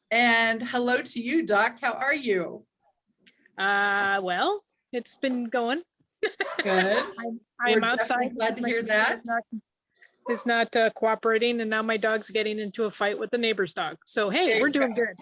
And hello to you, Doc. How are you? Well, it's been going. Good. I'm We're definitely outside. glad to My hear neighbor that. is not cooperating, and now my dog's getting into a fight with the neighbor's dog. So hey, we're doing good.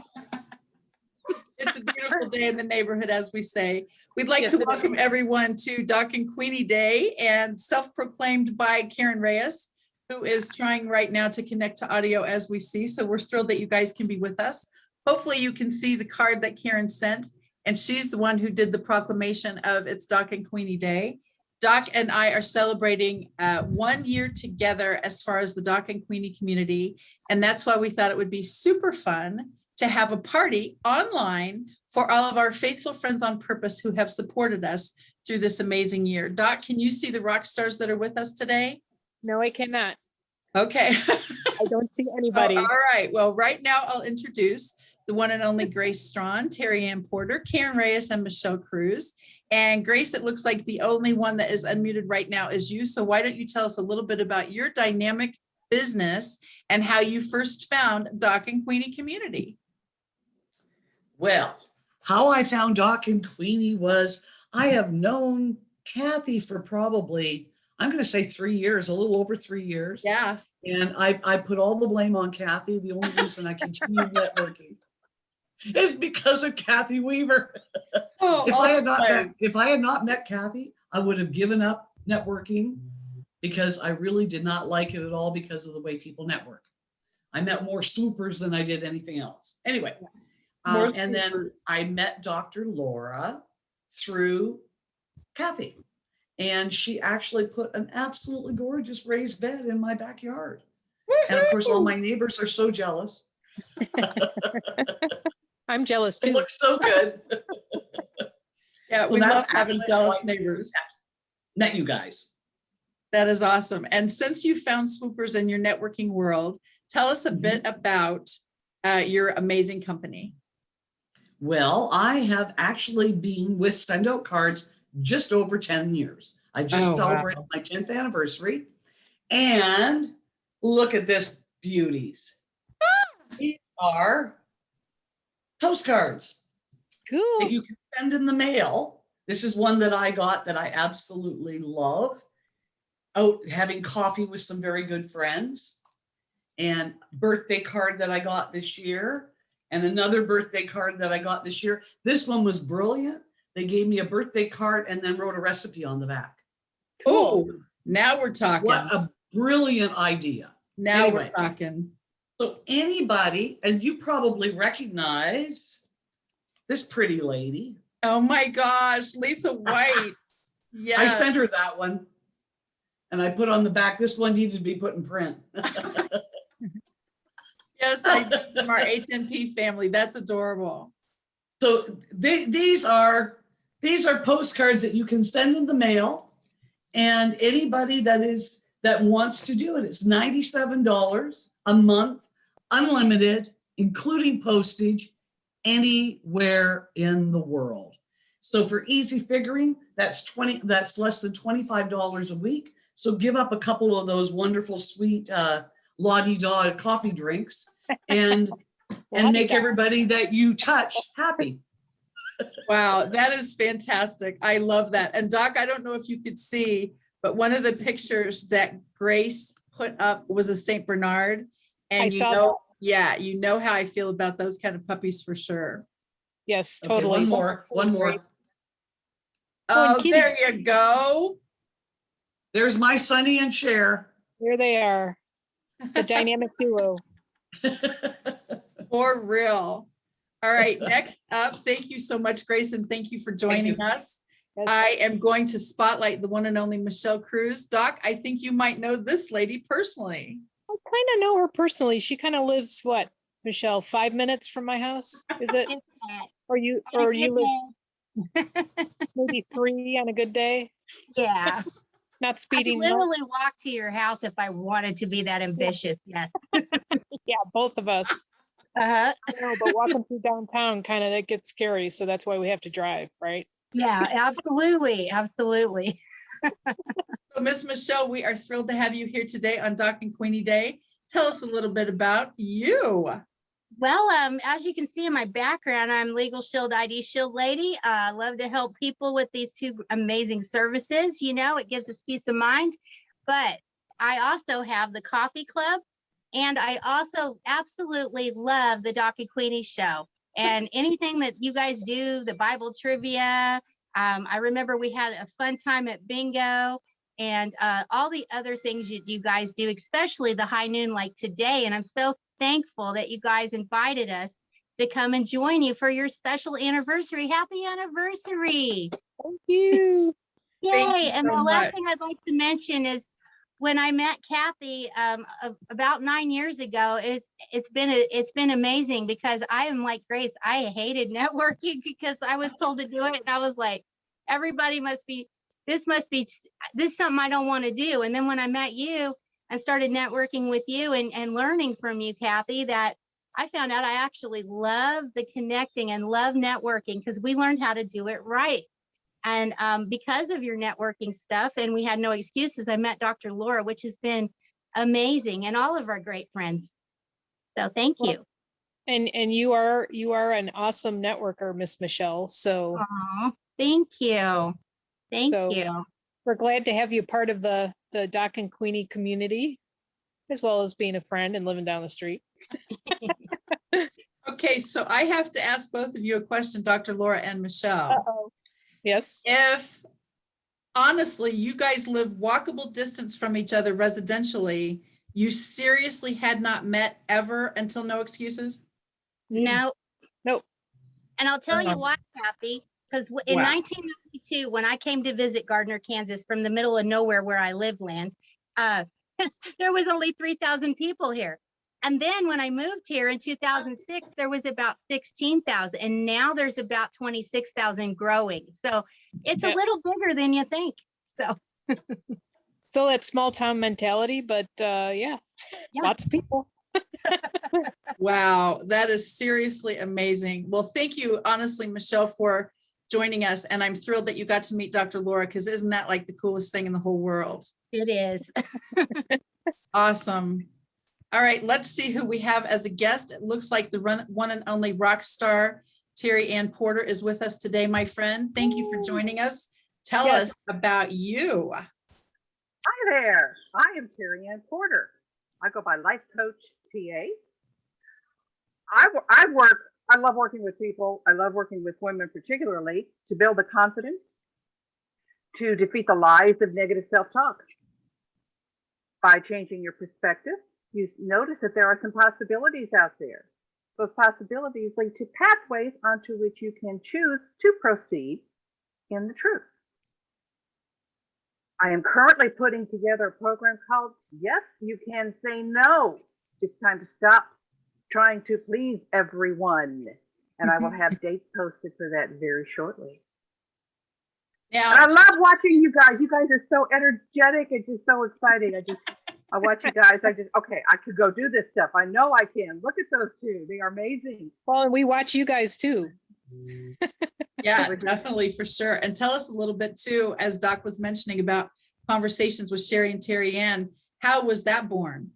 It's a beautiful day in the neighborhood, as we say. We'd like Yes, to it is. welcome everyone to Doc and Queenie Day, and self-proclaimed by Karen Reyes, who is trying right now to connect to audio as we see. So we're thrilled that you guys can be with us. Hopefully you can see the card that Karen sent, and she's the one who did the proclamation of it's Doc and Queenie Day. Doc and I are celebrating 1 year together as far as the Doc and Queenie community. And that's why we thought it would be super fun to have a party online for all of our faithful friends on purpose who have supported us through this amazing year. Doc, can you see the rock stars that are with us today? No, I cannot. Okay. I don't see anybody. Oh, all right. Well, right now I'll introduce the one and only Grace Strawn, Terry Ann Porter, Karen Reyes, and Michelle Cruz. And Grace, it looks like the only one that is unmuted right now is you. So why don't you tell us a little bit about your dynamic business and how you first found Doc and Queenie Community? Well, how I found Doc and Queenie was I have known Kathy for probably, I'm going to say 3 years, a little over 3 years. Yeah. And I put all the blame on Kathy. The only reason I continued networking is because of Kathy Weaver. Oh, if I had not met Kathy, I would have given up networking because I really did not like it at all because of the way people network. I met more swoopers than I did anything else. Anyway. And then I met Dr. Laura through Kathy, and she actually put an absolutely gorgeous raised bed in my backyard. And of course, all my neighbors are so jealous. I'm jealous too. It looks so good. Yeah, So we that's love having actually jealous how I neighbors. Met you guys. That is awesome. And since you found swoopers in your networking world, tell us a bit about your amazing company. Well, I have actually been with Send Out Cards just over 10 years. I just celebrated my 10th anniversary. And look at this beauties. These are postcards Cool. that you can send in the mail. This is one that I got that I absolutely love. Out having coffee with some very good friends. And birthday card that I got this year. And another birthday card that I got this year. This one was brilliant. They gave me a birthday card and then wrote a recipe on the back. Cool. Oh, now we're talking. What a brilliant idea. Now we're talking. So anybody, and you probably recognize this pretty lady. Oh my gosh, Lisa White. Yeah. I sent her that one. And I put on the back, this one needed to be put in print. Yes, I did, from our HNP family. That's adorable. So these are postcards that you can send in the mail, and anybody that wants to do it, it's $97 a month, unlimited, including postage, anywhere in the world. So for easy figuring, that's less than $25 a week. So give up a couple of those wonderful, sweet la-di-da coffee drinks and make everybody that you touch happy. Wow, that is fantastic. I love that. And Doc, I don't know if you could see, but one of the pictures that Grace put up was a Saint Bernard. And I saw that. Yeah, you know how I feel about those kind of puppies for sure. Yes, Okay, totally. one more. Oh, there you go. There's my Sonny and Cher. There they are. The dynamic duo. For real. All right, next up, thank you so much, Grace, and thank you for joining us. I am going to spotlight the one and only Michelle Cruz. Doc, I think you might know this lady personally. I kind of know her personally. She kind of lives, what, Michelle, 5 minutes from my house? Is it? Or you live maybe 3 on a good day? Yeah. Not speeding. I could literally walk to your house if I wanted to be that ambitious. Yes. Yeah, both of us. Uh-huh. No, but walking through downtown kind of, it gets scary. So that's why we have to drive, right? Yeah, absolutely. Absolutely. So Miss Michelle, we are thrilled to have you here today on Doc and Queenie Day. Tell us a little bit about you. Well, as you can see in my background, I'm Legal Shield ID Shield Lady. I love to help people with these two amazing services. You know, it gives us peace of mind. But I also have the coffee club, and I also absolutely love the Doc and Queenie show. And anything that you guys do, the Bible trivia. I remember we had a fun time at bingo, and all the other things you guys do, especially the high noon like today. And I'm so thankful that you guys invited us to come and join you for your special anniversary. Happy anniversary. Thank you. Thank Yay. you And so the last much. thing I'd like to mention is when I met Kathy about 9 years ago, it's been amazing because I am like Grace. I hated networking because I was told to do it. And I was like, everybody must be, this is something I don't want to do. And then when I met you and started networking with you and learning from you, Kathy, that I found out I actually love the connecting and love networking because we learned how to do it right. And because of your networking stuff, and we had no excuses, I met Dr. Laura, which has been amazing, and all of our great friends. So thank you. And you are an awesome networker, Miss Michelle. So Aw, thank you. Thank So- you. we're glad to have you part of the Doc and Queenie community, as well as being a friend and living down the street. Okay, so I have to ask both of you a question, Dr. Laura and Michelle. Uh-oh. Yes. If honestly, you guys live walkable distance from each other residentially, you seriously had not met ever until No Excuses? No. Nope. And I'll tell you Oh. why, Kathy, because in Wow. 1992, when I came to visit Gardner, Kansas, from the middle of nowhere where I live land, there was only 3,000 people here. And then when I moved here in 2006, there was about 16,000. And now there's about 26,000 growing. So it's a Yeah. little bigger than you think. So Still that small town mentality, but yeah, lots of people. Wow, that is seriously amazing. Well, thank you, honestly, Michelle, for joining us. And I'm thrilled that you got to meet Dr. Laura, because isn't that like the coolest thing in the whole world? it is. Awesome. All right, let's see who we have as a guest. It looks like the one and only rock star, Terry Ann Porter, is with us today, my friend. Thank you for joining us. Tell Yes. us about you. Hi there. I am Terry Ann Porter. I go by Life Coach TA. I love working with people. I love working with women particularly to build the confidence, to defeat the lies of negative self-talk. By changing your perspective, you notice that there are some possibilities out there. Those possibilities lead to pathways onto which you can choose to proceed in the truth. I am currently putting together a program called Yes, You Can Say No. It's time to stop trying to please everyone. And I will have dates posted for that very shortly. Now, And I love watching you guys. You guys are so energetic and just so exciting. I watch you guys. Okay, I could go do this stuff. I know I can. Look at those two. They are amazing. Well, and we watch you guys too. yeah, definitely, for sure. And tell us a little bit too, as Doc was mentioning, about conversations with Sherry and Terry Ann. How was that born?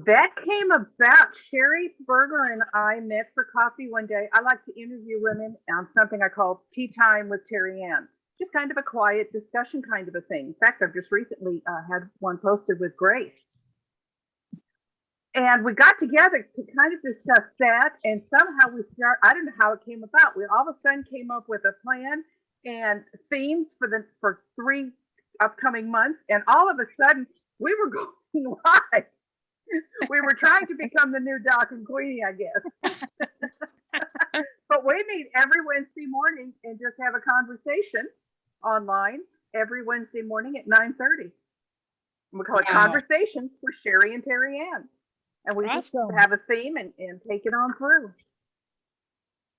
That came about. Sherry Berger and I met for coffee one day. I like to interview women on something I call Tea Time with Terry Ann. Just kind of a quiet discussion kind of a thing. In fact, I've just recently had one posted with Grace. And we got together to kind of discuss that. And somehow I don't know how it came about. We all of a sudden came up with a plan and themes for 3 upcoming months. And all of a sudden we were going live. We were trying to become the new Doc and Queenie, I guess. But we meet every Wednesday morning and just have a conversation online every Wednesday morning at 9:30. We call it Wow. Conversations with Sherry and Terry Ann. And we just Awesome. have a theme and take it on through.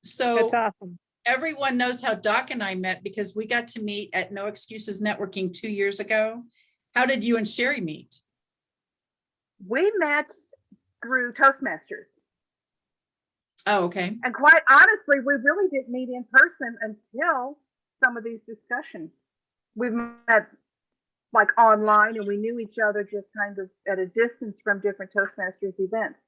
So That's awesome. everyone knows how Doc and I met because we got to meet at No Excuses Networking 2 years ago. How did you and Sherry meet? We met through Toastmasters. Oh, okay. And quite honestly, we really didn't meet in person until some of these discussions. We met like online and we knew each other just kind of at a distance from different Toastmasters events.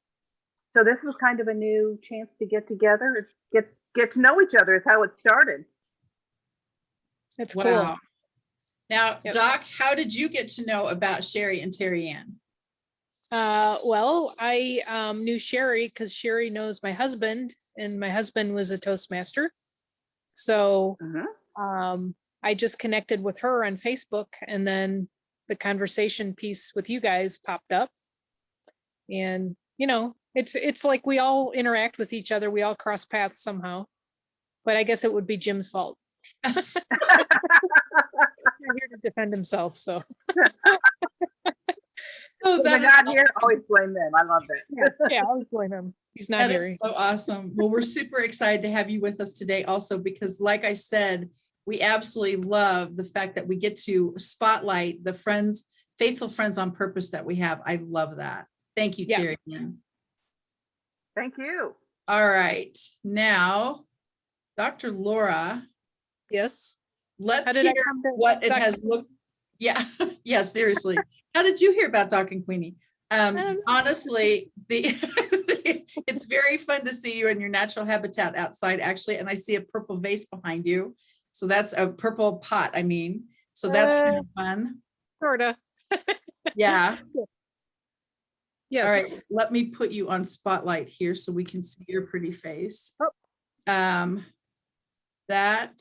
So this was kind of a new chance to get together, get to know each other is how it started. It's Wow. cool. Now, Yep. Doc, how did you get to know about Sherry and Terry Ann? Well, I knew Sherry because Sherry knows my husband, and my husband was a Toastmaster. So I just connected with her on Facebook, and then the conversation piece with you guys popped up. And it's like we all interact with each other. We all cross paths somehow. But I guess it would be Jim's fault. He's here to defend himself. So Oh, When they're that is not here, always blame them. I love that. yeah, I'll blame him. He's not That here. is so awesome. Well, we're super excited to have you with us today also, because like I said, we absolutely love the fact that we get to spotlight the friends, faithful friends on purpose that we have. I love that. Thank you, Yeah. Terry Ann. Thank you. All right. Now, Dr. Laura, Yes. let's How did hear I come to what it Doc- has looked. Yeah, yeah, seriously. How did you hear about Doc and Queenie? don't know. Honestly, it's very fun to see you in your natural habitat outside, actually, and I see a purple vase behind you. So that's a purple pot, I mean. So that's kind of fun. Sorta. Yeah. All Yes. right, let me put you on spotlight here so we can see your pretty face. Oh. That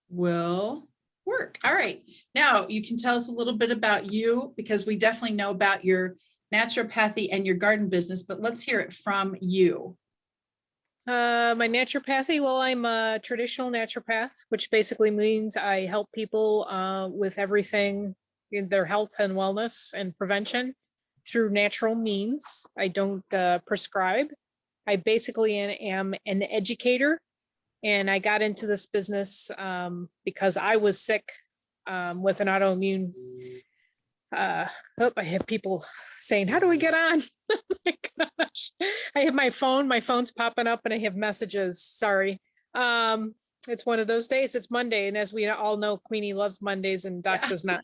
will work. All right. Now you can tell us a little bit about you, because we definitely know about your naturopathy and your garden business, but let's hear it from you. My naturopathy, well, I'm a traditional naturopath, which basically means I help people with everything in their health and wellness and prevention through natural means. I don't prescribe. I basically am an educator, and I got into this business because I was sick with an autoimmune. I have people saying, how do we get on? Oh my gosh. I have my phone's popping up and I have messages. Sorry. It's one of those days. It's Monday. And as we all know, Queenie loves Mondays and Doc does not.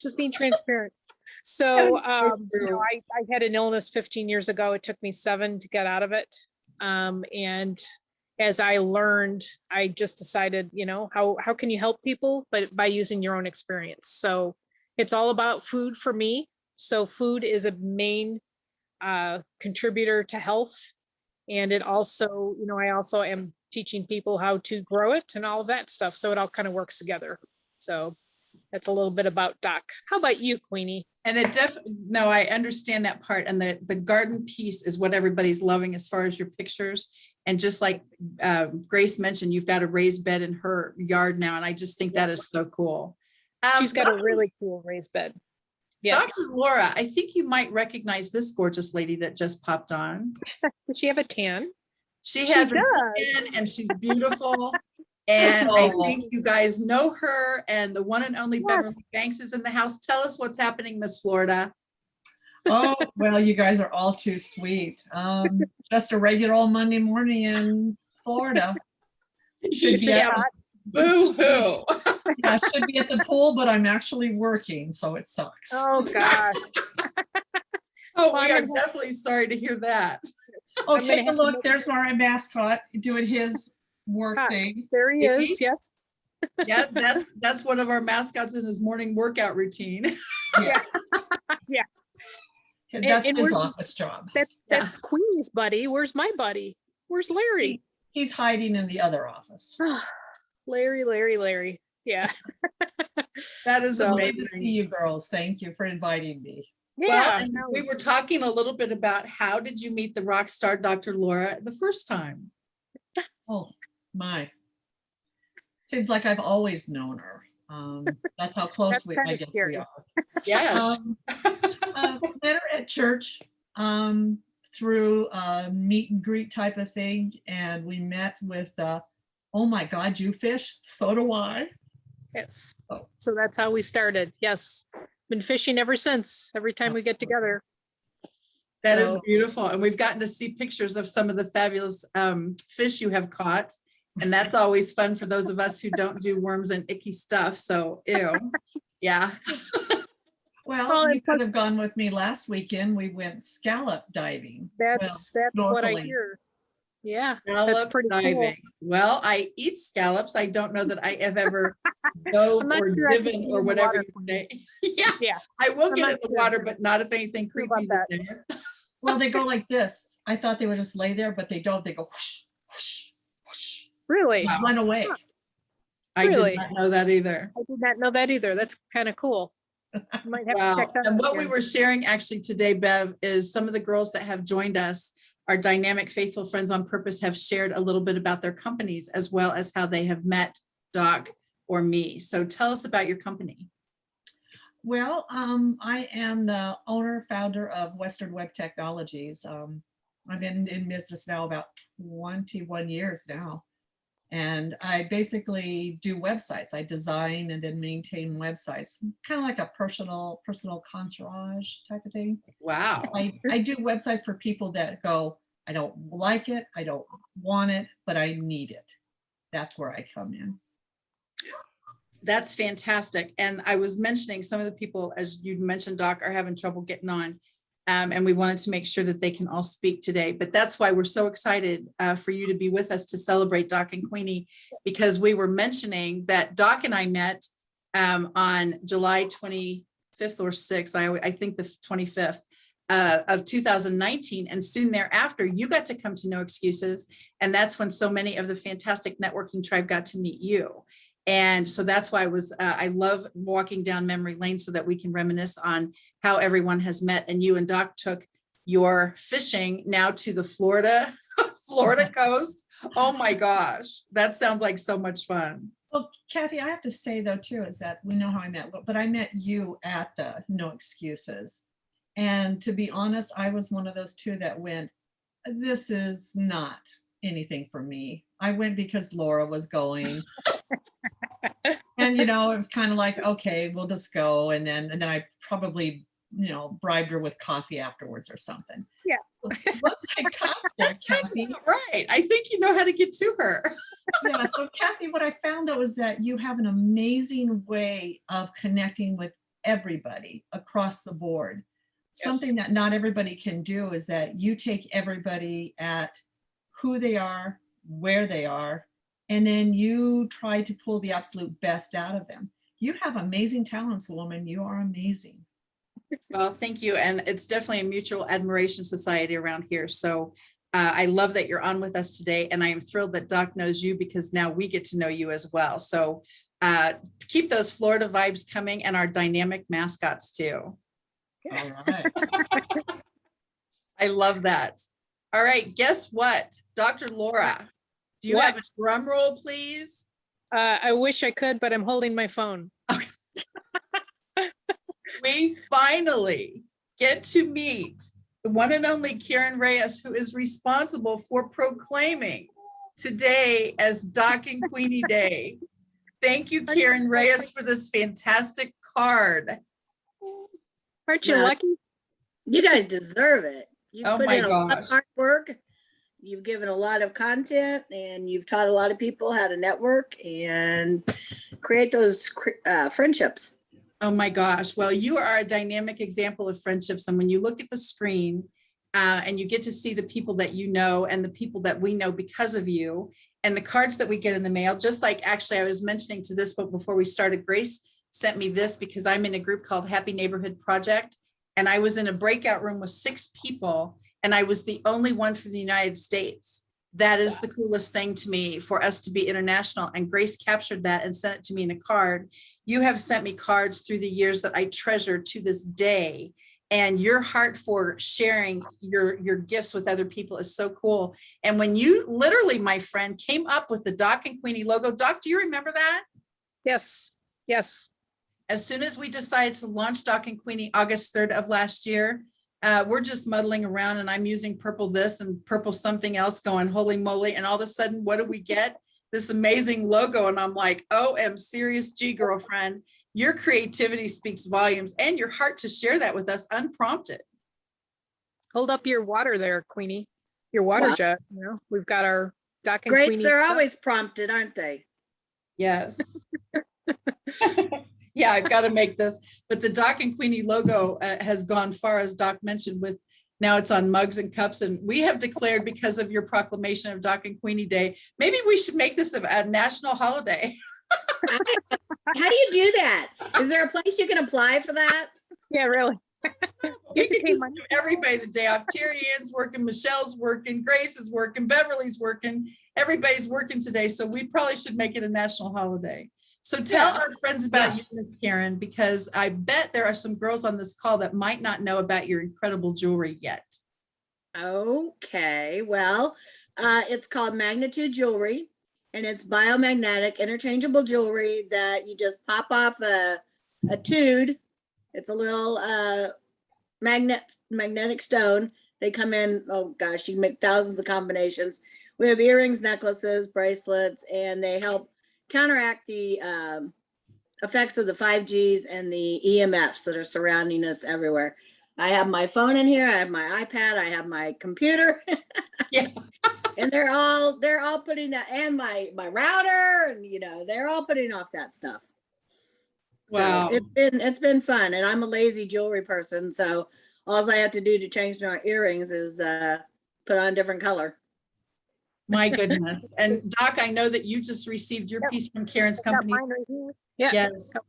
Just being transparent. So, I had an illness 15 years ago. It took me 7 to get out of it. And as I learned, I just decided, how can you help people, but by using your own experience. So it's all about food for me. So food is a main contributor to health. And it also, I also am teaching people how to grow it and all of that stuff. So it all kind of works together. So that's a little bit about Doc. How about you, Queenie? And no, I understand that part. And the garden piece is what everybody's loving as far as your pictures. And just like Grace mentioned, you've got a raised bed in her yard now. And I just think that is so cool. She's got a really cool raised bed. Yes. Dr. Laura, I think you might recognize this gorgeous lady that just popped on. Does she have a tan? She has a does. tan and she's beautiful. And I think you guys know her, and the one and only Beverly Banks is in the house. Tell us what's happening, Miss Florida. Oh, well, you guys are all too sweet. Just a regular old Monday morning in Florida. Should be at, Boo-hoo. yeah, should be at the pool, but I'm actually working, so it sucks. Oh, gosh. Oh, we are definitely sorry to hear that. Oh, take a look. There's our mascot doing his work thing. There he is. Yes. Yeah, that's one of our mascots in his morning workout routine. Yeah. Yeah. That's his office job. That's Queenie's buddy. Where's my buddy? Where's Larry? He's hiding in the other office. Larry. Yeah. That is So amazing. good to see you girls. Thank you for inviting me. Yeah. Well, we were talking a little bit about how did you meet the rock star Dr. Laura the first time? Oh my. Seems like I've always known her. That's how close I guess we are. Yes. Met her at church through a meet and greet type of thing. And we met with, oh my God, you fish? So do I. Yes. So that's how we started. Yes. Been fishing ever since, every time we get together. That is beautiful. And we've gotten to see pictures of some of the fabulous fish you have caught. And that's always fun for those of us who don't do worms and icky stuff. So, ew. Yeah. Well, Well, you and could plus- have gone with me last weekend. We went scallop diving. That's what I normally. hear. Yeah, that's Scallop pretty cool. diving. Well, I eat scallops. I don't know that I have ever dove I'm not or sure I could divin see or in the whatever water, you say. Yeah, Yeah, I will I'm get not in the sure. water, but not if anything Sure creepy about is there. Well, they go like this. I thought they would just lay there, but they don't. They go whoosh, whoosh, whoosh, really. Wow. run away. I Really? did not know that either. I did not know that either. That's kind of cool. Might have to Wow. check that And out what we again. were sharing actually today, Bev, is some of the girls that have joined us, our dynamic faithful friends on purpose, have shared a little bit about their companies as well as how they have met Doc or me. So tell us about your company. Well, I am the owner, founder of Western Web Technologies. I've been in business now about 21 years now. And I basically do websites. I design and then maintain websites, kind of like a personal concierge type of thing. Wow. I do websites for people that go, I don't like it, I don't want it, but I need it. That's where I come in. That's fantastic. And I was mentioning some of the people, as you mentioned, Doc, are having trouble getting on. And we wanted to make sure that they can all speak today. But that's why we're so excited for you to be with us to celebrate Doc and Queenie, because we were mentioning that Doc and I met on July 25th or 6th, I think the 25th of 2019. And soon thereafter, you got to come to No Excuses. And that's when so many of the fantastic networking tribe got to meet you. And so that's why I love walking down memory lane so that we can reminisce on how everyone has met. And you and Doc took your fishing now to the Florida coast. Oh my gosh, that sounds like so much fun. Well, Kathy, I have to say though too, is that we know how I met, but I met you at the No Excuses. And to be honest, I was one of those two that went, this is not anything for me. I went because Laura was going. And it was kind of like, okay, we'll just go. And then I probably, bribed her with coffee afterwards or something. Yeah. Once I got there, Kathy. Right. I think you know how to get to her. Yeah. So Kathy, what I found out was that you have an amazing way of connecting with everybody across the board. Yes. Something that not everybody can do is that you take everybody at who they are, where they are, and then you try to pull the absolute best out of them. You have amazing talents, woman. You are amazing. Well, thank you. And it's definitely a mutual admiration society around here. So I love that you're on with us today. And I am thrilled that Doc knows you because now we get to know you as well. So keep those Florida vibes coming and our dynamic mascots too. All right. I love that. All right. Guess what? Dr. Laura, do you have a drum roll, please? I wish I could, but I'm holding my phone. We finally get to meet the one and only Karen Reyes, who is responsible for proclaiming today as Doc and Queenie Day. Thank you, Karen Reyes, for this fantastic card. Aren't you Well, lucky? You guys deserve it. You've Oh put my in a lot of gosh. hard work. You've given a lot of content and you've taught a lot of people how to network and create those friendships. Oh my gosh. Well, you are a dynamic example of friendships. And when you look at the screen and you get to see the people that you know and the people that we know because of you and the cards that we get in the mail, just like actually I was mentioning to this, but before we started, Grace sent me this because I'm in a group called Happy Neighborhood Project. And I was in a breakout room with 6 people and I was the only one from the United States. That is the coolest thing to me, for us to be international. And Grace captured that and sent it to me in a card. You have sent me cards through the years that I treasure to this day. And your heart for sharing your gifts with other people is so cool. And when you literally, my friend, came up with the Doc and Queenie logo, Doc, do you remember that? Yes. Yes. As soon as we decided to launch Doc and Queenie August 3rd of last year, we're just muddling around and I'm using purple this and purple something else going, holy moly. And all of a sudden, what do we get? This amazing logo. And I'm like, oh, I'm serious G, girlfriend. Your creativity speaks volumes and your heart to share that with us unprompted. Hold up your water there, Queenie. Your water Well- jet. We've got our Doc and Great, Queenie. they're always prompted, aren't they? Yes. Yeah, I've got to make this. But the Doc and Queenie logo has gone far, as Doc mentioned, with now it's on mugs and cups. And we have declared, because of your proclamation of Doc and Queenie Day, maybe we should make this a national holiday. How do you do that? Is there a place you can apply for that? Yeah, really. We can pay just money. give everybody the day off. Terry Ann's working, Michelle's working, Grace is working, Beverly's working. Everybody's working today. So we probably should make it a national holiday. So tell our friends about you, Miss Karen, because I bet there are some girls on this call that might not know about your incredible jewelry yet. Okay, well, it's called Magnitude Jewelry, and it's biomagnetic interchangeable jewelry that you just pop off a tude. It's a little magnetic stone. They come in, oh gosh, you can make thousands of combinations. We have earrings, necklaces, bracelets, and they help counteract the effects of the 5Gs and the EMFs that are surrounding us everywhere. I have my phone in here, I have my iPad, I have my computer. Yeah. And they're all putting that, and my router, and they're all putting off that stuff. Wow. So it's been fun, and I'm a lazy jewelry person, so all I have to do to change my earrings is put on a different color. My goodness. And Doc, I know that you just received your piece from Karen's company. Yeah. Yes. I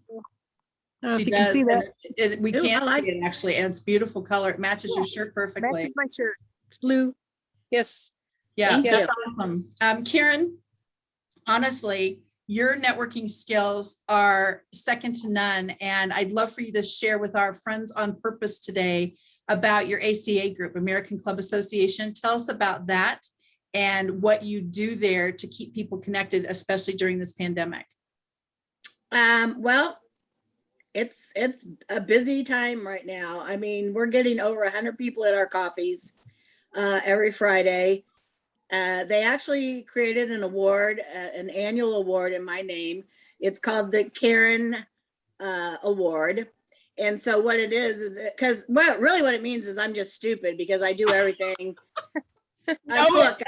don't know She if you can does. see that. We Ooh, can't I like see it actually, and it's beautiful color. It matches your shirt perfectly. Matches my shirt. It's blue. Yes. Yeah, Thank that's you. awesome. Karen, honestly, your networking skills are second to none. And I'd love for you to share with our friends on purpose today about your ACA group, American Club Association. Tell us about that and what you do there to keep people connected, especially during this pandemic. Well, it's a busy time right now. I mean, we're getting over 100 people at our coffees every Friday. They actually created an award, an annual award in my name. It's called the Karen Award. And so what it is because really what it means is I'm just stupid because I do everything. I cook,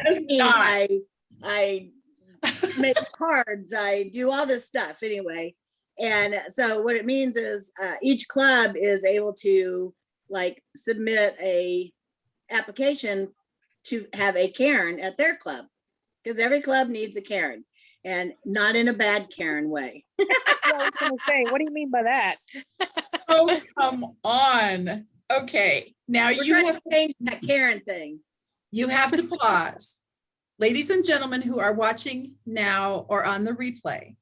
I make cards, I do all this stuff anyway. And so what it means is each club is able to submit a application to have a Karen at their club, because every club needs a Karen, and not in a bad Karen way. I was gonna say, what do you mean by that? Oh, come on. Okay, now We're trying to change that Karen thing. You have to pause. Ladies and gentlemen who are watching now or on the replay,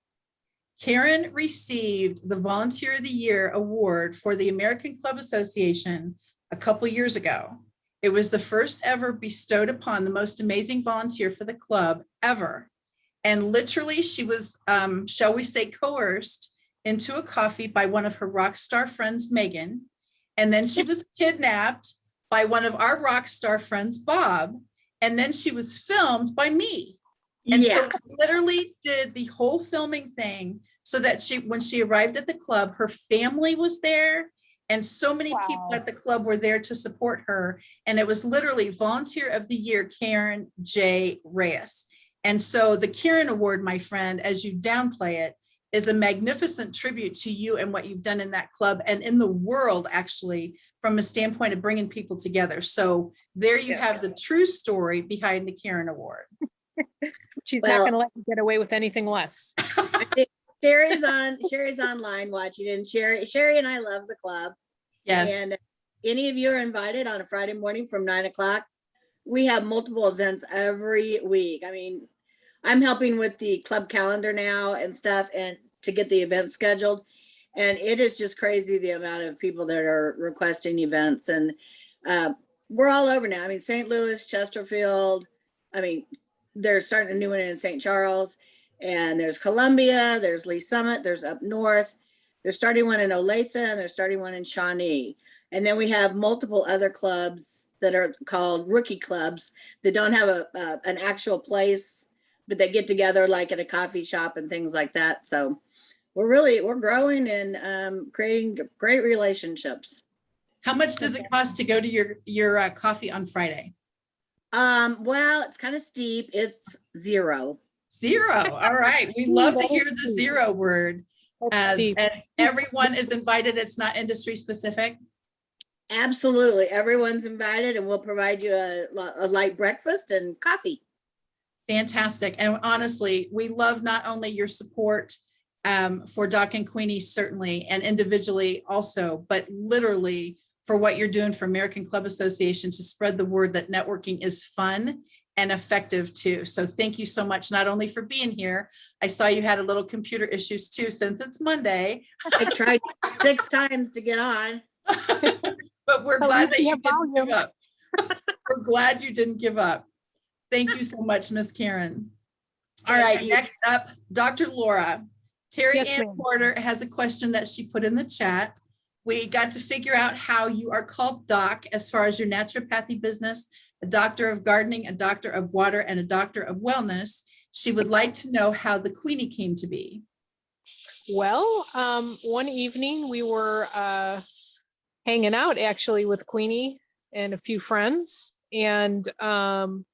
Karen received the Volunteer of the Year award for the American Club Association a couple years ago. It was the first ever bestowed upon the most amazing volunteer for the club ever. And literally she was, shall we say, coerced into a coffee by one of her rock star friends, Megan. And then she was kidnapped by one of our rock star friends, Bob. And then she was filmed by me. And so we literally did the whole filming thing so that when she arrived at the club, her family was there. And so many people at the club were there to support her. And it was literally Volunteer of the Year, Karen J. Reyes. And so the Karen Award, my friend, as you downplay it, is a magnificent tribute to you and what you've done in that club and in the world, actually, from a standpoint of bringing people together. So there you have the true story behind the Karen Award. She's not going to let you get away with anything less. Sherry's online watching, and Sherry and I love the club. Yes. And any of you are invited on a Friday morning from 9 o'clock. We have multiple events every week. I mean, I'm helping with the club calendar now and stuff, and to get the events scheduled. And it is just crazy the amount of people that are requesting events. And we're all over now. I mean, St. Louis, Chesterfield. I mean, they're starting a new one in St. Charles. And there's Columbia, there's Lee Summit, there's up north. They're starting one in Olathe, and they're starting one in Shawnee. And then we have multiple other clubs that are called rookie clubs that don't have an actual place, but they get together like at a coffee shop and things like that. So we're growing and creating great relationships. How much does it cost to go to your coffee on Friday? Well, it's kind of steep. It's $0. Zero. All right. We love to hear the zero word. That's Steve. And everyone is invited. It's not industry specific. Absolutely. Everyone's invited and we'll provide you a light breakfast and coffee. Fantastic. And honestly, we love not only your support for Doc and Queenie, certainly, and individually also, but literally for what you're doing for American Club Association to spread the word that networking is fun and effective too. So thank you so much, not only for being here. I saw you had a little computer issues too, since it's Monday. I tried 6 times to get on. But we're At glad least that you you have didn't give volume. up. We're glad you didn't give up. Thank you so much, Miss Karen. All right, next up, Dr. Laura. Terry Yes, Ann ma'am. Porter has a question that she put in the chat. We got to figure out how you are called doc as far as your naturopathy business, a doctor of gardening, a doctor of water, and a doctor of wellness. She would like to know how the Queenie came to be. Well, one evening we were hanging out actually with Queenie and a few friends. And when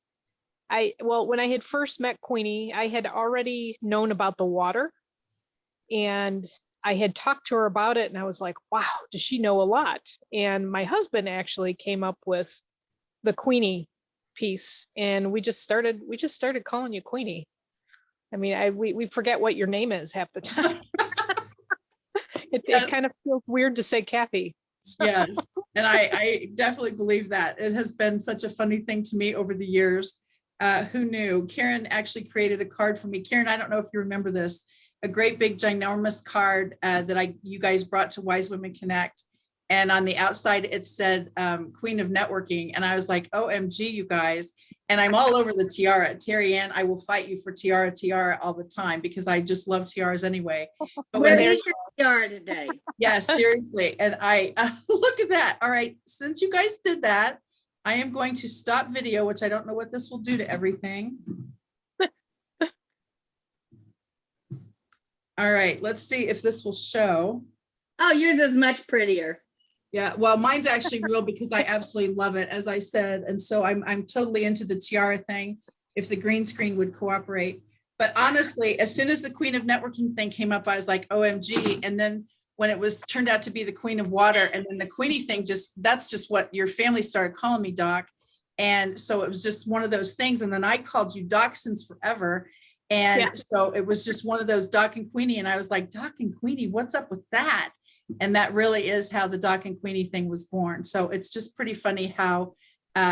I had first met Queenie, I had already known about the water. And I had talked to her about it and I was like, wow, does she know a lot? And my husband actually came up with the Queenie piece and we just started calling you Queenie. I mean, we forget what your name is half the time. It kind of feels weird to say Kathy. So. Yes, and I definitely believe that. It has been such a funny thing to me over the years. Who knew? Karen actually created a card for me. Karen, I don't know if you remember this, a great big ginormous card that you guys brought to Wise Women Connect. And on the outside, it said Queen of Networking. And I was like, OMG, you guys. And I'm all over the tiara. Terry Ann, I will fight you for tiara all the time because I just love tiaras anyway. But Where is your tiara today? yes, seriously. And I look at that. All right. Since you guys did that, I am going to stop video, which I don't know what this will do to everything. All right. Let's see if this will show. Oh, yours is much prettier. Yeah, well, mine's actually real because I absolutely love it, as I said. And so I'm totally into the tiara thing, if the green screen would cooperate. But honestly, as soon as the Queen of Networking thing came up, I was like, OMG. And then when it was turned out to be the Queen of Water, and then the Queenie thing, that's just what your family started calling me, Doc. And so it was just one of those things. And then I called you Doc since forever. And so it was just one of those Doc and Queenie. And I was like, Doc and Queenie, what's up with that? And that really is how the Doc and Queenie thing was born. So it's just pretty funny how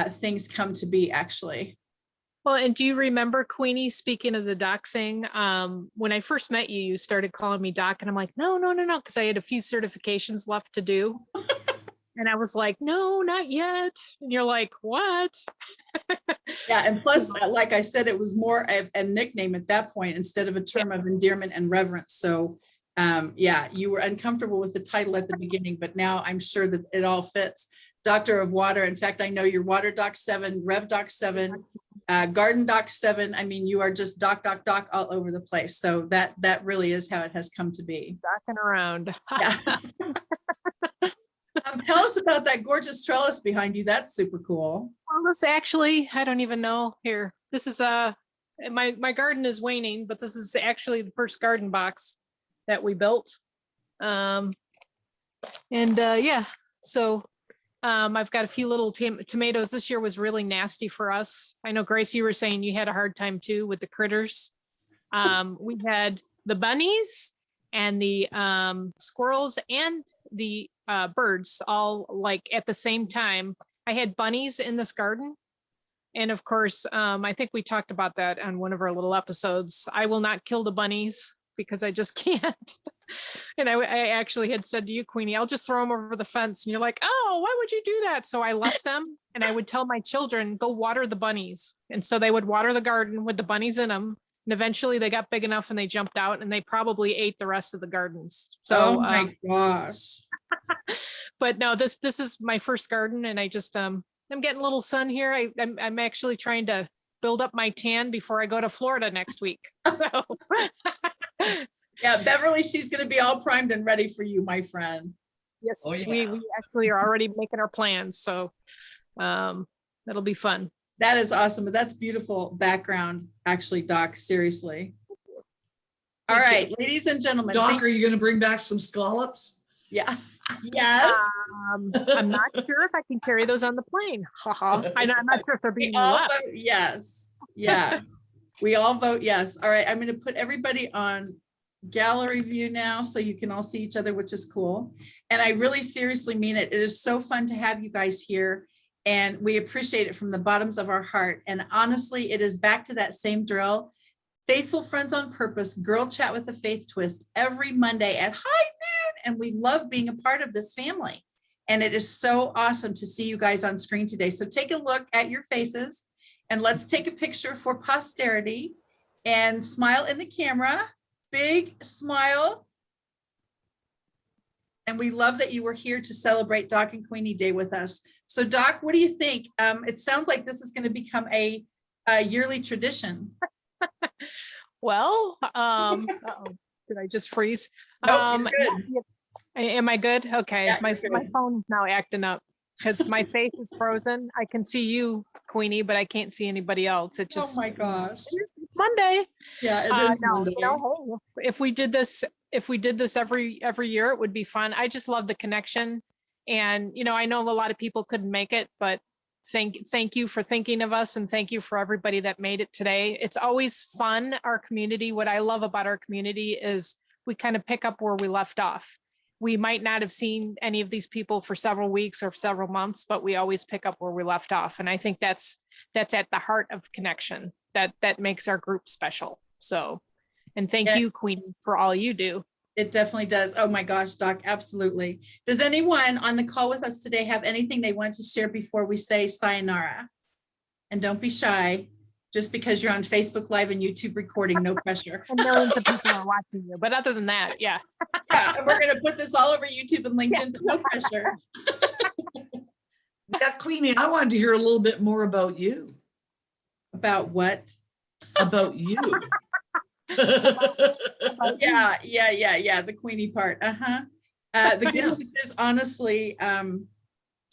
things come to be, actually. Well, and do you remember, Queenie, speaking of the doc thing, when I first met you, you started calling me Doc, and I'm like, no, because I had a few certifications left to do. And I was like, no, not yet. And you're like, what? Yeah, and plus, like I said, it was more of a nickname at that point instead of a term of endearment and reverence. So yeah, you were uncomfortable with the title at the beginning, but now I'm sure that it all fits. Doctor of Water. In fact, I know you're Water Doc 7, Rev Doc 7, Garden Doc 7. I mean, you are just Doc all over the place. So that really is how it has come to be. Docking around. Yeah. Tell us about that gorgeous trellis behind you. That's super cool. Well, this actually, I don't even know here. This is my garden is waning, but this is actually the first garden box that we built. Yeah, so I've got a few little tomatoes. This year was really nasty for us. I know, Grace, you were saying you had a hard time too with the critters. We had the bunnies and the squirrels and the birds all like at the same time. I had bunnies in this garden. And of course, I think we talked about that on one of our little episodes. I will not kill the bunnies because I just can't. And I actually had said to you, Queenie, I'll just throw them over the fence. And you're like, oh, why would you do that? So I left them and I would tell my children, go water the bunnies. And so they would water the garden with the bunnies in them. And eventually they got big enough and they jumped out and they probably ate the rest of the gardens. So, oh my gosh. But no, this is my first garden and I just, I'm getting a little sun here. I'm actually trying to build up my tan before I go to Florida next week. So yeah, Beverly, she's going to be all primed and ready for you, my friend. Yes, Oh, yeah. we actually are already making our plans. So that'll be fun. That is awesome. But that's beautiful background, actually, Doc, seriously. All Thank you. right, ladies and gentlemen. Doc, are you going to bring back some scallops? Yeah. Yes. I'm not sure if I can carry those on the plane. Haha. I'm not sure if they're We being all left. vote yes. Yeah. We all vote yes. All right. I'm going to put everybody on gallery view now so you can all see each other, which is cool. And I really seriously mean it. It is so fun to have you guys here. And we appreciate it from the bottoms of our heart. And honestly, it is back to that same drill. Faithful Friends on Purpose, Girl Chat with a Faith Twist every Monday at high noon. And we love being a part of this family. And it is so awesome to see you guys on screen today. So take a look at your faces and let's take a picture for posterity and smile in the camera. Big smile. And we love that you were here to celebrate Doc and Queenie Day with us. So Doc, what do you think? It sounds like this is going to become a yearly tradition. Well, did I just freeze? Nope, you're good. Am I good? Okay, Yeah, my you're my good. phone is now acting up because my face is frozen. I can see you, Queenie, but I can't see anybody else. It just Oh my gosh. it's Monday. Yeah, it is No, Monday. hey, if we did this every year, it would be fun. I just love the connection, and I know a lot of people couldn't make it, but thank you for thinking of us, and thank you for everybody that made it today. It's always fun. Our community. What I love about our community is we kind of pick up where we left off. We might not have seen any of these people for several weeks or several months, but we always pick up where we left off. And I think that's at the heart of connection that makes our group special. So, and thank you, Queenie, for all you do. It definitely does. Oh my gosh, Doc, absolutely. Does anyone on the call with us today have anything they want to share before we say sayonara? And don't be shy. Just because you're on Facebook Live and YouTube recording, no pressure. And millions of people are watching you. But other than that, yeah. Yeah, and we're going to put this all over YouTube and LinkedIn, but no pressure. Yeah, Queenie, I wanted to hear a little bit more about you. About what? About you. Yeah. The Queenie part. The good news is honestly,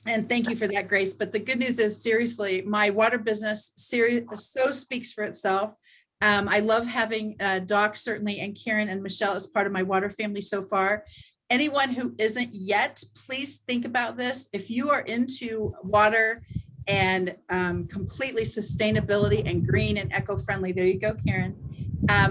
and thank you for that, Grace. But the good news is seriously, my water business so speaks for itself. I love having Doc certainly and Karen and Michelle as part of my water family so far. Anyone who isn't yet, please think about this. If you are into water and completely sustainability and green and eco-friendly, there you go, Karen.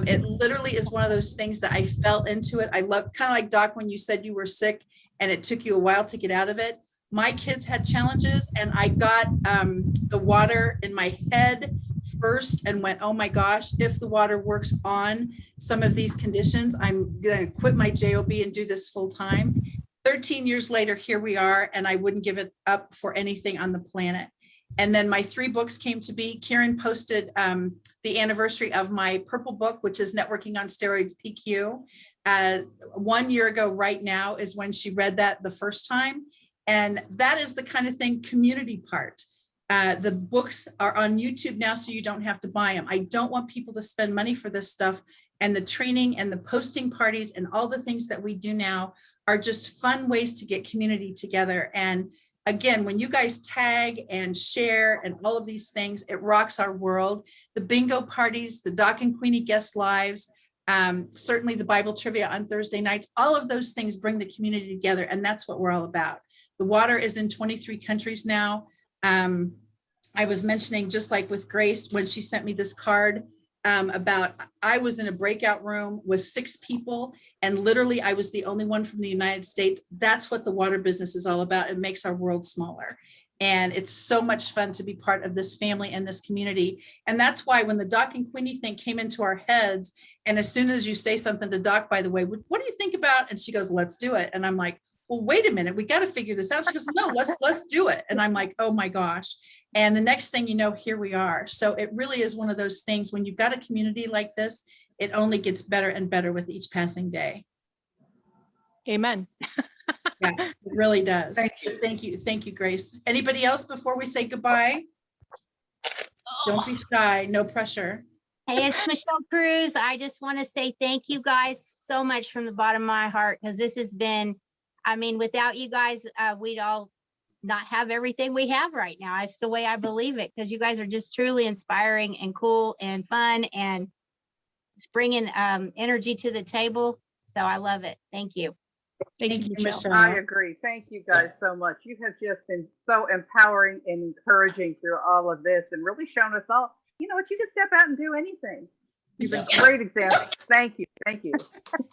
It literally is one of those things that I fell into it. I love, kind of like Doc, when you said you were sick and it took you a while to get out of it. My kids had challenges and I got the water in my head first and went, oh my gosh, if the water works on some of these conditions, I'm going to quit my job and do this full time. 13 years later, here we are, and I wouldn't give it up for anything on the planet. And then my 3 books came to be. Karen posted the anniversary of my purple book, which is Networking on Steroids PQ. 1 year ago right now is when she read that the first time. And that is the kind of thing, community part. The books are on YouTube now, so you don't have to buy them. I don't want people to spend money for this stuff. And the training and the posting parties and all the things that we do now are just fun ways to get community together. And again, when you guys tag and share and all of these things, it rocks our world. The bingo parties, the Doc and Queenie guest lives, certainly the Bible trivia on Thursday nights, all of those things bring the community together. And that's what we're all about. The water is in 23 countries now. I was mentioning, just like with Grace, when she sent me this card about, I was in a breakout room with 6 people and literally I was the only one from the United States. That's what the water business is all about. It makes our world smaller. And it's so much fun to be part of this family and this community. And that's why when the Doc and Queenie thing came into our heads, and as soon as you say something to Doc, by the way, what do you think about? And she goes, let's do it. And I'm like, well, wait a minute, we got to figure this out. She goes, no, let's do it. And I'm like, oh my gosh. And the next thing you know, here we are. So it really is one of those things, when you've got a community like this, it only gets better and better with each passing day. Amen. Yeah, it really does. Thank you. Thank you, Grace. Anybody else before we say goodbye? Don't be shy, no pressure. Hey, it's Michelle Cruz. I just want to say thank you guys so much from the bottom of my heart, because this has been, I mean, without you guys, we'd all not have everything we have right now. It's the way I believe it, because you guys are just truly inspiring and cool and fun. And it's bringing energy to the table. So I love it. Thank you. Thank you, Michelle. I agree. Thank you guys so much. You have just been so empowering and encouraging through all of this and really shown us all, you know what, you can step out and do anything. You've been great examples. Thank you. Thank you.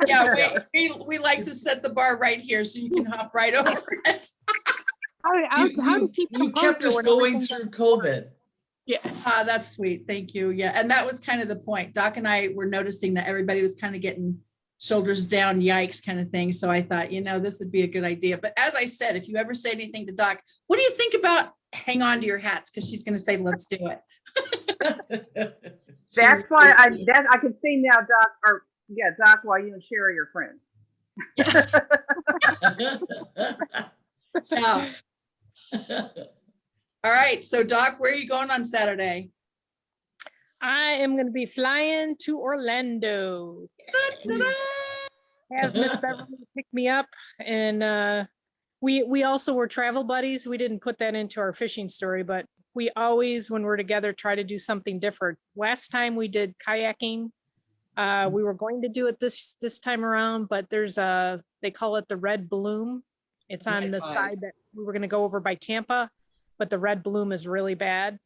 Yeah, we like to set the bar right here so you can hop right over it. How to keep You kept composure us when going everything through doesn't COVID. Yeah. Ah, that's sweet. Thank you. Yeah. And that was kind of the point. Doc and I were noticing that everybody was kind of getting shoulders down, yikes kind of thing. So I thought, this would be a good idea. But as I said, if you ever say anything to Doc, what do you think about hang on to your hats? Because she's going to say, let's do it. That's why I can see now, Doc, why you and Sherry are friends. Yeah. All right. So Doc, where are you going on Saturday? I am going to be flying to Orlando. Have Miss Beverly pick me up, and we also were travel buddies. We didn't put that into our fishing story, but we always, when we're together, try to do something different. Last time we did kayaking. We were going to do it this time around, but there's they call it the red bloom. It's on the side that we were going to go over by Tampa, but the red bloom is really bad.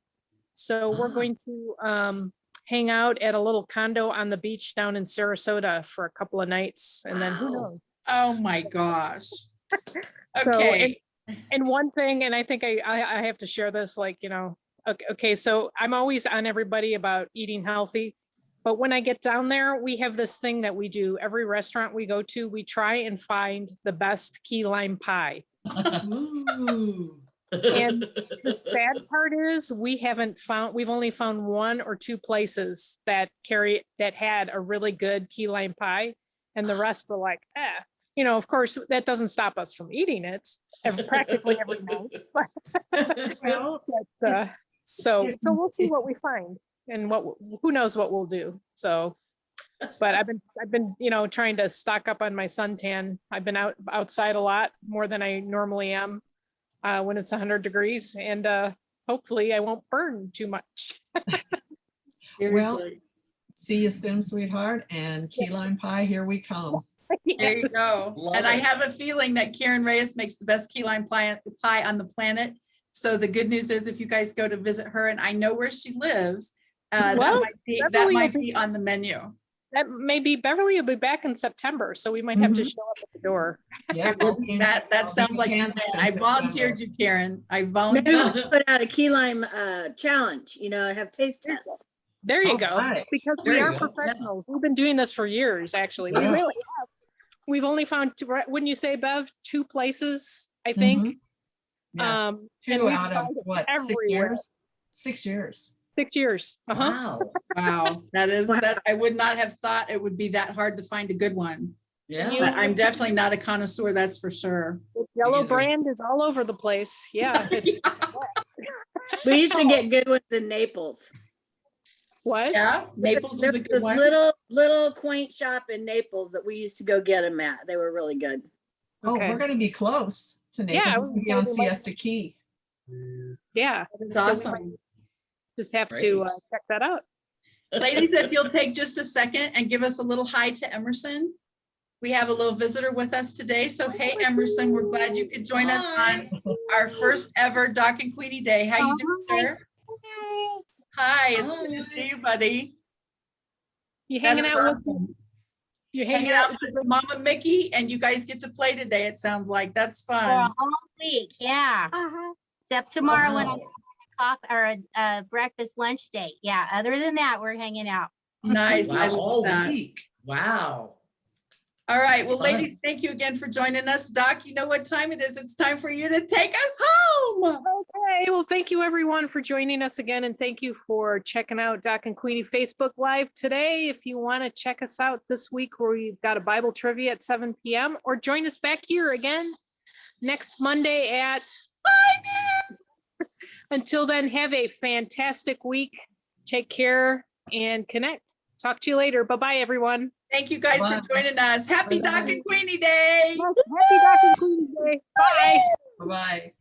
So we're going to hang out at a little condo on the beach down in Sarasota for a couple of nights, and then who knows? Oh my gosh. So, Okay. and one thing, and I think I have to share this, okay, so I'm always on everybody about eating healthy, but when I get down there, we have this thing that we do. Every restaurant we go to, we try and find the best key lime pie. Ooh. And the sad part is we've only found 1 or 2 places that had a really good key lime pie, and the rest are like, of course that doesn't stop us from eating it practically every night. So we'll see what we find and who knows what we'll do. So, but I've been trying to stock up on my suntan. I've been outside a lot more than I normally am. When it's 100 degrees, and hopefully I won't burn too much. Well, see you soon, sweetheart, and key lime pie, here we come. There you go. And I have a feeling that Karen Reyes makes the best key lime pie on the planet. So the good news is if you guys go to visit her, and I know where she lives, that might be on the menu. That may be Beverly will be back in September, so we might have to show up at the door. Yeah, That sounds like a plan. I volunteered you, Karen. I volunteered. Maybe we'll put out a key lime challenge, have taste tests. There you go. Right. Because we are professionals. We've been doing this for years, actually. We really have. We've only found, wouldn't you say, Bev, 2 places, I think. Yeah. And 2 we've out of tried it what, 6 everywhere. years? 6 years. 6 years. Wow. Wow. That I would not have thought it would be that hard to find a good one. Yeah. But I'm definitely not a connoisseur, that's for sure. The yellow either. brand is all over the place. Yeah. It's, We used to get good ones in Naples. what? Yeah, Naples is a good This one. little quaint shop in Naples that we used to go get them at. They were really good. Oh, Okay. we're going to be close to Naples. Yeah, We're going to be on we might- Siesta Key. Yeah. It's So we awesome. might just have to Great. check that out. Ladies, if you'll take just a second and give us a little hi to Emerson. We have a little visitor with us today. So hey, Emerson, we're glad you could join us on our first ever Doc and Queenie Day. How you doing, sir? Hi, it's good to see you, buddy. You That hanging is out with awesome. you Hanging hanging out out with Mama Mickey, and you guys get to play today, it sounds like. That's For a fun. whole week, yeah. Except tomorrow when I Wow. have a coffee or a breakfast lunch date. Yeah, other than that, we're hanging out. Nice. I Wow, love all that. week. Wow. All right. Well, Fun. ladies, thank you again for joining us. Doc, you know what time it is. It's time for you to take us home. Okay, well, thank you everyone for joining us again, and thank you for checking out Doc and Queenie Facebook Live today. If you want to check us out this week, where we've got a Bible trivia at 7 p.m., or join us back here again next Monday at 5. Until then, have a fantastic week. Take care and connect. Talk to you later. Bye-bye, everyone. Thank you guys Bye. for joining us. Happy Bye. Doc and Queenie Day. Happy Doc and Queenie Day. Bye. Bye-bye.